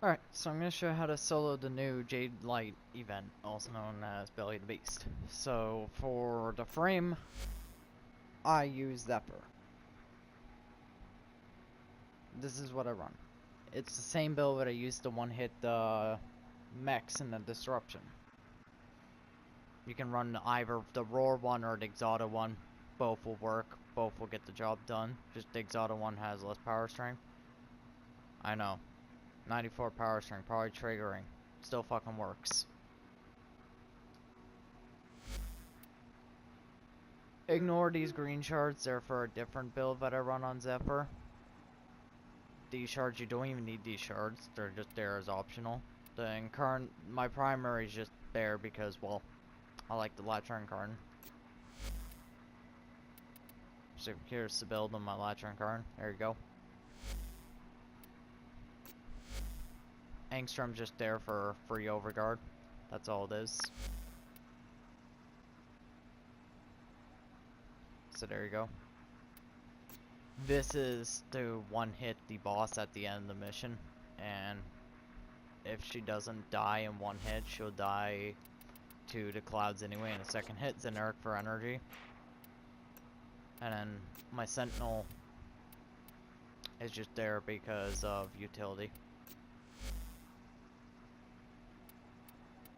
Alright, so I'm going to show you how to solo the new Jade Light event, also known as Belly the Beast. So, for the frame, I use Zephyr. This is what I run. It's the same build that I used to one-hit the mechs in the Disruption. You can run either the Roar one or the Exotic one. Both will work, both will get the job done. Just the Exotic one has less power strength. I know. 94 power strength, probably triggering. Still fucking works. Ignore these green shards, they're for a different build that I run on Zephyr. These shards, you don't even need these shards, they're just there as optional. My primary is just there because, well, I like the Latron card. So here's the build on my Latron card, there you go. Angstrom just there for free overguard. That's all it is. So there you go. This is to one-hit the boss at the end of the mission. And if she doesn't die in one hit, she'll die to the clouds anyway. And the second hit, Zeneric for energy. And then my Sentinel is just there because of utility.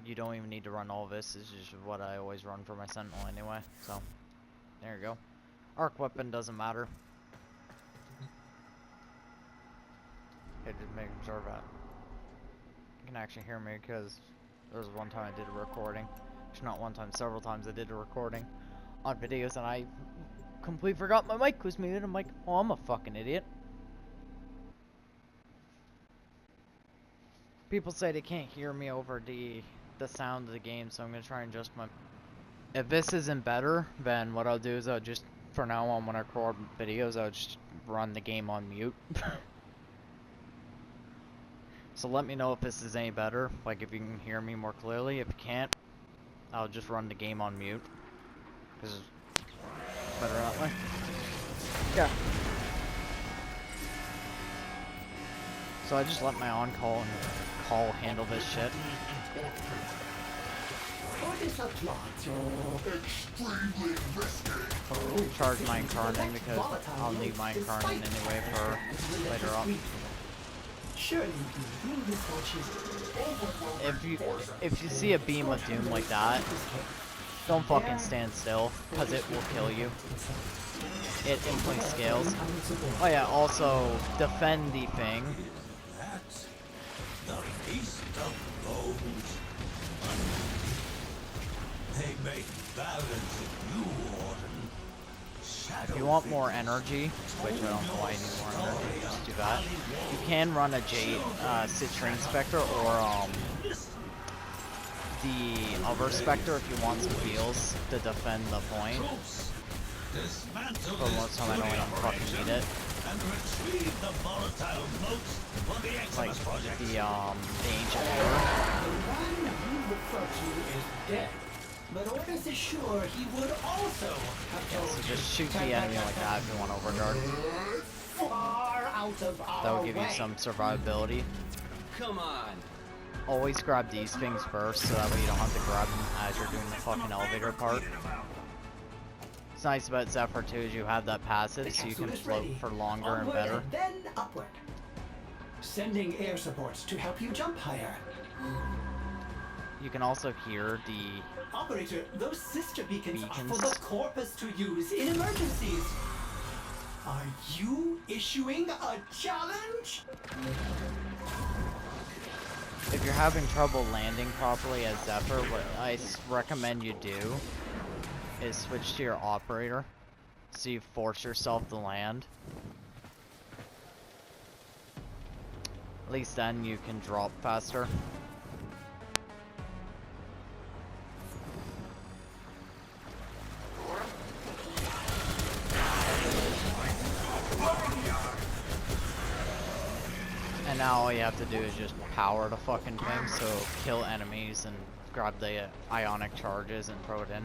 You don't even need to run all this, this is just what I always run for my Sentinel anyway, so there you go. Arc weapon doesn't matter. Okay, just making sure that you can actually hear me, because there was one time I did a recording. Actually, not one time, several times I did a recording on videos and I completely forgot my mic was muted. I'm like, oh, I'm a fucking idiot. People say they can't hear me over the sound of the game, so I'm gonna try and adjust my. If this isn't better, then what I'll do is I'll just, for now on, when I record videos, I'll just run the game on mute. So let me know if this is any better, like if you can hear me more clearly. If you can't, I'll just run the game on mute, because it's better that way. Yeah. So I just let my on-call and call handle this shit. I'll charge my incarnating because I'll need my incarnating anyway for later on. If you see a beam of doom like that, don't fucking stand still, because it will kill you. It instantly scales. Oh yeah, also defend the thing. The feast of bones. They make balance if you order. If you want more energy, which I don't know why you need more energy, just do that. You can run a Jade Citrine Spectre or the other Spectre if you want some heals to defend the point. But most of the time I don't even fucking need it. And retrieve the volatile motes for the Like the ancient The one you refer to is dead, but orders assure he would also have told so just shoot the enemy like that if you want overguard. far out of our That will give you way. some survivability. Come on. Always grab these things first, so that way you don't have to grab them as you're doing the fucking elevator part. What's nice about Zephyr too is you have that passive, so you can float for longer and better. Then upward. Sending air supports to help you jump higher. You can also hear the Operator, those sister beacons are Beacons. for the Corpus to use in emergencies. Are you issuing a challenge? if you're having trouble landing properly as Zephyr, what I recommend you do is switch to your operator, so you force yourself to land. At least then you can drop faster. And now all you have to do is just power the fucking thing, so kill enemies and grab the ionic charges and throw it in.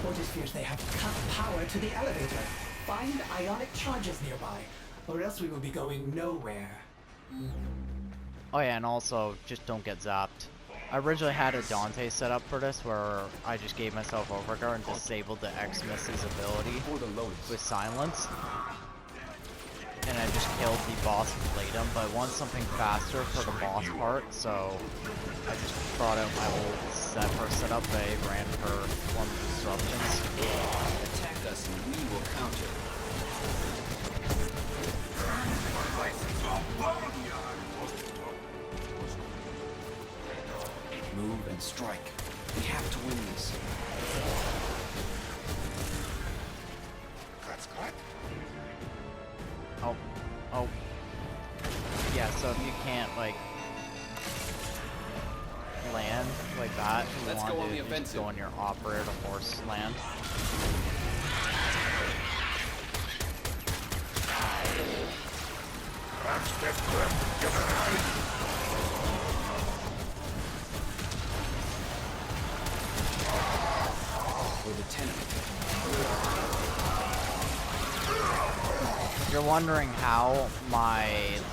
Fortis fears they have cut power to the elevator. Find ionic charges nearby, or else we will be going nowhere. Oh yeah, and also, just don't get zapped. I originally had a Dante set up for this, where I just gave myself Overguard and disabled the X-Miss's ability with Silence. And I just killed the boss and played him, but I want something faster for the boss part, so I just brought out my old setup that I ran for one of the disruptions. Attack us and we will counter. Move and strike. We have to win this. Oh. Yeah, so if you can't, like, land like that, you Let's want go on to the just offensive. go on your operator to force land. For the tenant. If you're wondering how my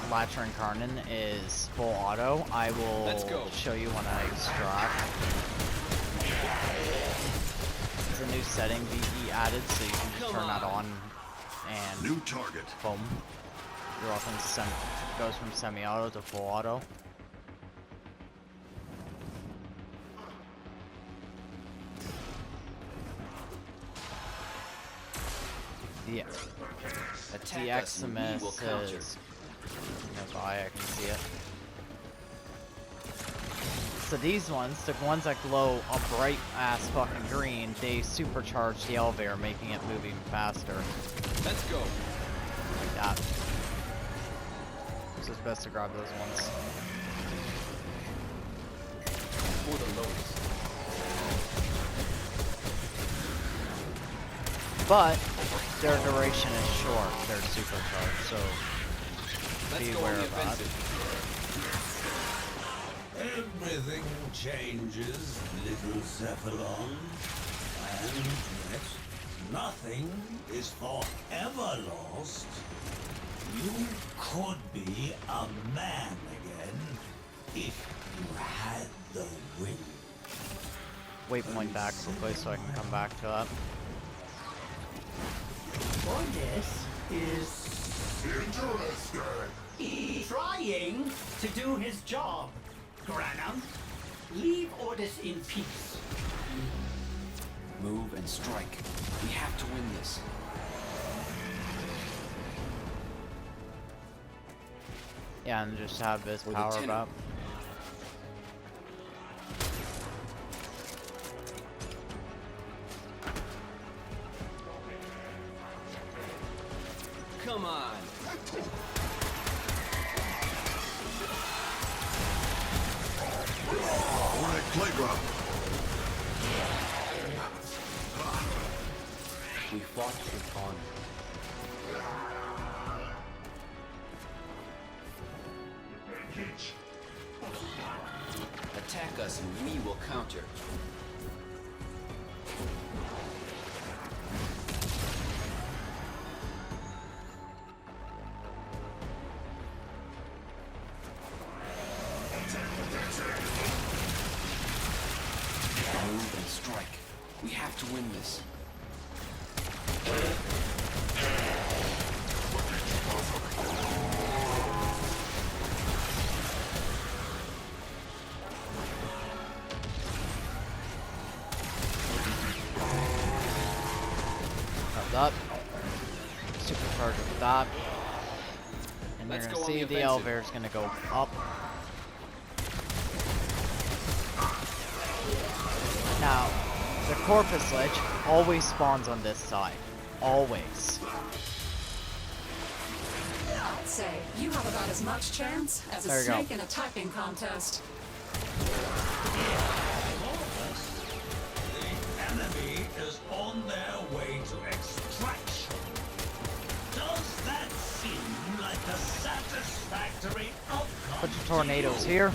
Latcher Incarnate is full auto, I Let's go. will show you when I extract. It's a new setting VE added, so you can just turn that on and New target. boom. Your weapon goes from semi-auto to full auto. Yeah. Attack The us and we will X-Miss counter. is nearby, I can see it. So these ones, the ones that glow a bright ass fucking green, they supercharge the elevator, making it move even faster. Let's go. Like that. So it's best to grab those ones. For the lowest. But their duration is short, they're supercharged, so Let's be go aware on the of that. offensive. Everything changes, little Cephalon. And yet, nothing is forever lost. You could be a man again if you had the will. Waypoint back quickly so I can come back to that. Ordis is trying to do his job. Granum, leave Ordis in peace. Move and strike. We have to win this. Yeah, and just have this For the power tenant. up. Come on. Hornet playground. We fought with honor. Attack us and we will counter. Move and strike. We have to win this. Up. Supercharge with that. And Let's you're go gonna on see the the offensive. elevator's gonna go up. Now, the Corpus Lich always spawns on this side. Always. I'd say you have about as much chance as a There you go. snake in a typing contest. The enemy is on their way to extraction. Does that seem like a satisfactory outcome? Put your tornadoes here.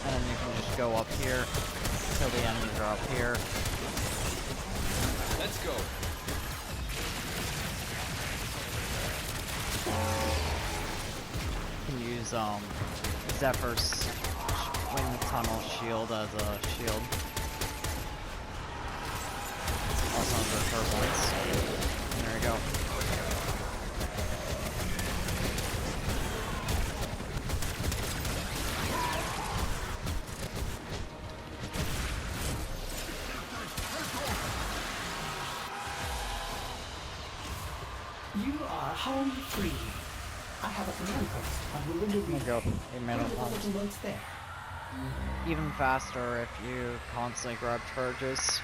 And then you can just go up here till the enemies are up here. Let's go. use Zephyr's wind tunnel shield as a shield. Also under turbulence. There we go. You are home free. I have a command post on the window There we go. 8 mana One of the pumps. little notes there. Even faster if you constantly grab charges.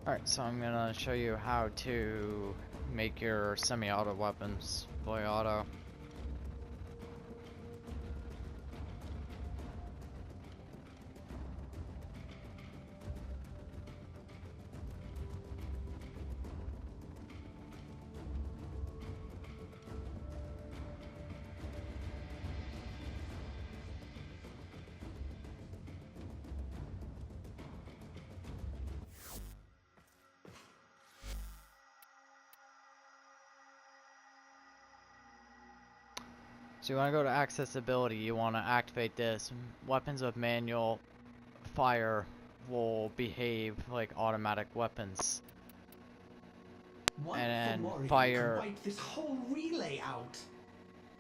Alright, so I'm gonna show you how to make your semi-auto weapons fully auto. So you want to go to accessibility, you want to activate this. Weapons with manual fire will behave like automatic weapons. What And for Morrigan fire- could wipe this whole relay out?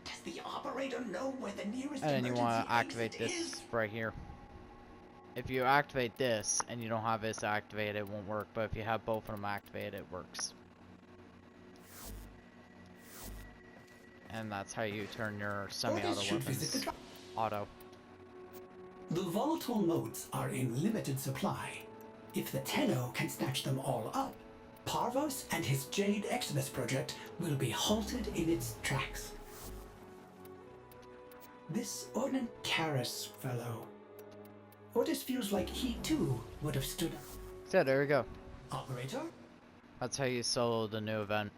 Does the operator know where the nearest And then you want emergency to activate exit this is? right here. If you activate this and you don't have this activated, it won't work. But if you have both of them activated, it works. And that's how you turn your semi-auto Orders should visit weapons the auto. The volatile modes are in limited supply. If the Tenno can snatch them all up, Parvos and his Jade Exodus project will be halted in its tracks. This Ordnance Karis fellow. Orders feels like he too would have stood up. So there we go. Operator? That's how you solo the new event.